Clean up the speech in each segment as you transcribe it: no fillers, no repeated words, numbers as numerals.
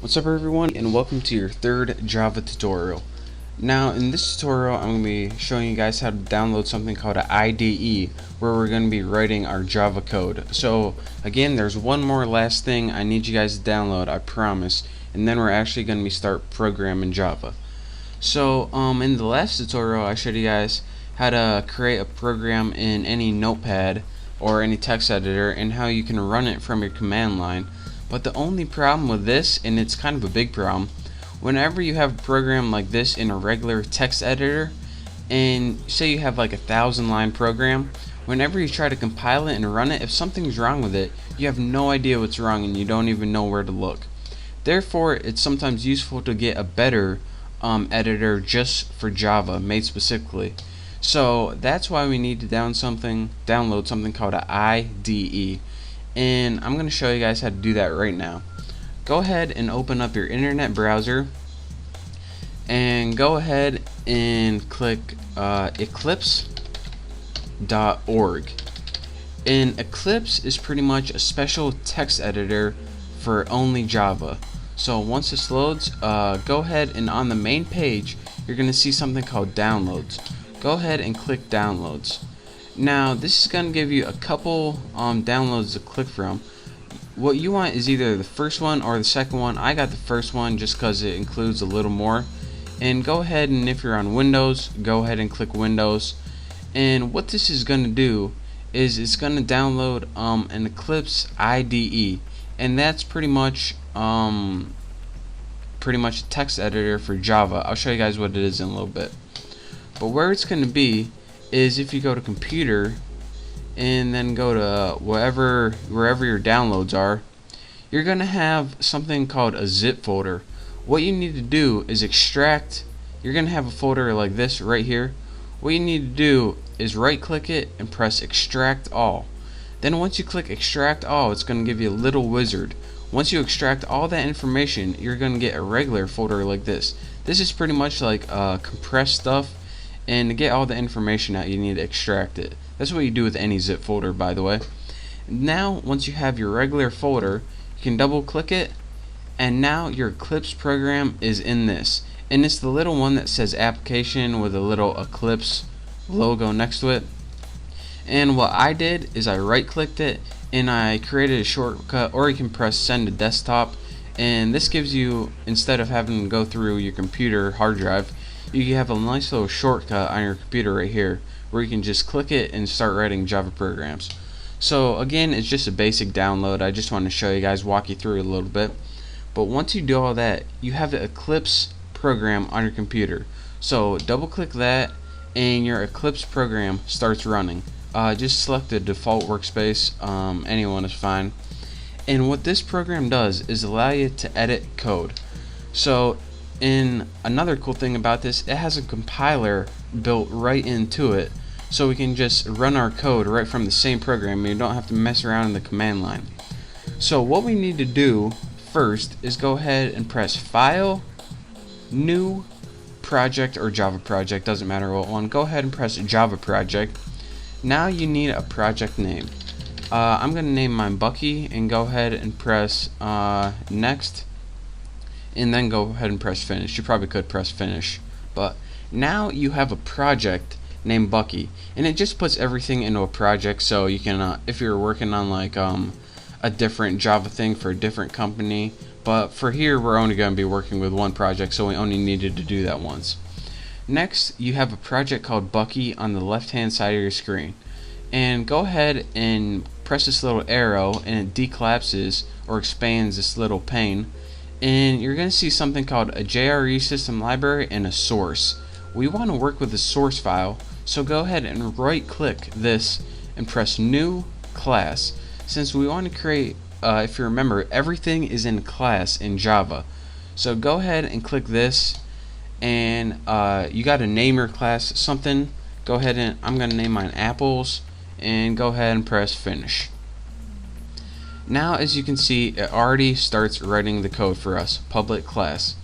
What's up everyone, and welcome to your third Java tutorial. Now in this tutorial I'm going to be showing you guys how to download something called an IDE, where we're going to be writing our Java code. So again, there's one more last thing I need you guys to download, I promise, and then we're actually going to start programming Java. So in the last tutorial I showed you guys how to create a program in any notepad or any text editor and how you can run it from your command line. But the only problem with this, and it's kind of a big problem, whenever you have a program like this in a regular text editor, and say you have like a 1,000-line program, whenever you try to compile it and run it, if something's wrong with it, you have no idea what's wrong and you don't even know where to look. Therefore, it's sometimes useful to get a better editor just for Java, made specifically. So that's why we need to download something called an IDE. And I'm going to show you guys how to do that right now. Go ahead and open up your internet browser and go ahead and click eclipse.org. And Eclipse is pretty much a special text editor for only Java. So once this loads, go ahead and on the main page you're going to see something called downloads. Go ahead and click downloads. Now this is going to give you a couple downloads to click from. What you want is either the first one or the second one. I got the first one just because it includes a little more. And go ahead, and if you're on Windows, go ahead and click Windows. And what this is going to do is it's going to download an Eclipse IDE, and that's pretty much a text editor for Java. I'll show you guys what it is in a little bit. But where it's going to be is if you go to computer and then go to wherever your downloads are, you're gonna have something called a zip folder. What you need to do is extract. You're gonna have a folder like this right here. What you need to do is right click it and press extract all. Then once you click extract all, it's gonna give you a little wizard. Once you extract all that information, you're gonna get a regular folder like this. This is pretty much like compressed stuff. And to get all the information out, you need to extract it. That's what you do with any zip folder, by the way. Now, once you have your regular folder, you can double click it, and now your Eclipse program is in this. And it's the little one that says application with a little Eclipse logo next to it. And what I did is I right clicked it and I created a shortcut, or you can press send to desktop, and this gives you, instead of having to go through your computer hard drive, you have a nice little shortcut on your computer right here where you can just click it and start writing Java programs. So again, it's just a basic download. I just want to show you guys, walk you through it a little bit. But once you do all that, you have the Eclipse program on your computer. So double click that and your Eclipse program starts running. Just select the default workspace, anyone is fine. And what this program does is allow you to edit code. So another cool thing about this, it has a compiler built right into it, so we can just run our code right from the same program and you don't have to mess around in the command line. So what we need to do first is go ahead and press File, New, Project, or Java Project, doesn't matter what one. Go ahead and press Java Project. Now you need a project name. I'm going to name mine Bucky, and go ahead and press Next, and then go ahead and press finish. You probably could press finish, but now you have a project named Bucky, and it just puts everything into a project. So you can, if you're working on like a different Java thing for a different company, but for here we're only going to be working with one project, so we only needed to do that once. Next, you have a project called Bucky on the left hand side of your screen, and go ahead and press this little arrow and it decollapses or expands this little pane. And you're going to see something called a JRE system library and a source. We want to work with the source file, so go ahead and right click this and press new class. Since we want to create, if you remember, everything is in class in Java. So go ahead and click this, and you got to name your class something. Go ahead and I'm going to name mine Apples, and go ahead and press finish. Now as you can see, it already starts writing the code for us, public class.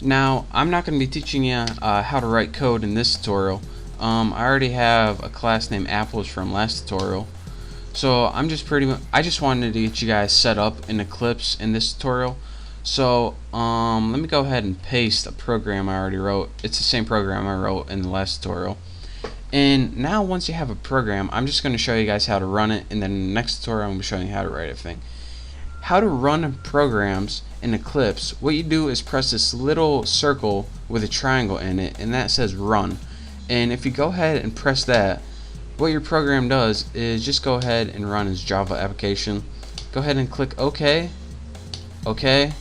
Now I'm not going to be teaching you how to write code in this tutorial. I already have a class named Apples from last tutorial. So I just wanted to get you guys set up in Eclipse in this tutorial. So let me go ahead and paste a program I already wrote. It's the same program I wrote in the last tutorial. And now once you have a program, I'm just going to show you guys how to run it, and then in the next tutorial I'm going to show you how to write everything. How to run programs in Eclipse. What you do is press this little circle with a triangle in it, and that says run. And if you go ahead and press that, what your program does is just go ahead and run as Java application. Go ahead and click OK, OK,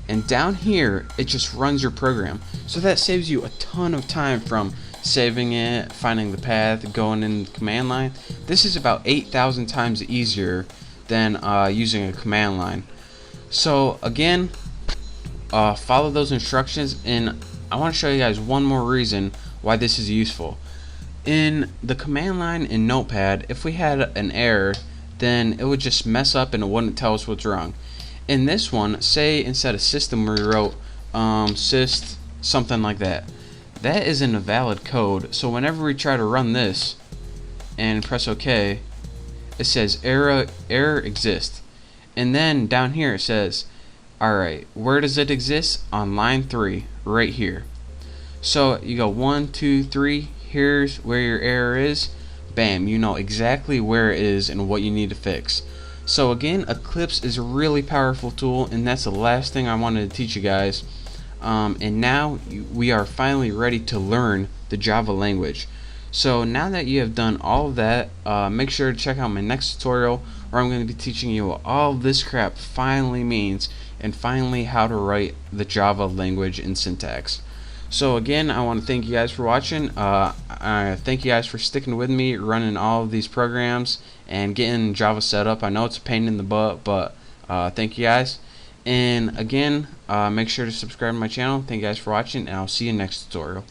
and down here it just runs your program. So that saves you a ton of time from saving it, finding the path, going in the command line. This is about 8,000 times easier than using a command line. So again, follow those instructions, and I want to show you guys one more reason why this is useful. In the command line in Notepad, if we had an error, then it would just mess up and it wouldn't tell us what's wrong. In this one, say instead of system we wrote syst something like that. That isn't a valid code, so whenever we try to run this and press OK, it says error exists. And then down here it says, alright, where does it exist? On line 3, right here. So you go 1, 2, 3, here's where your error is. Bam, you know exactly where it is and what you need to fix. So again, Eclipse is a really powerful tool, and that's the last thing I wanted to teach you guys. And now we are finally ready to learn the Java language. So now that you have done all of that, make sure to check out my next tutorial where I'm going to be teaching you what all this crap finally means, and finally how to write the Java language in syntax. So again, I want to thank you guys for watching. Thank you guys for sticking with me running all of these programs and getting Java set up. I know it's a pain in the butt, but thank you guys. And again, make sure to subscribe to my channel. Thank you guys for watching, and I'll see you next tutorial.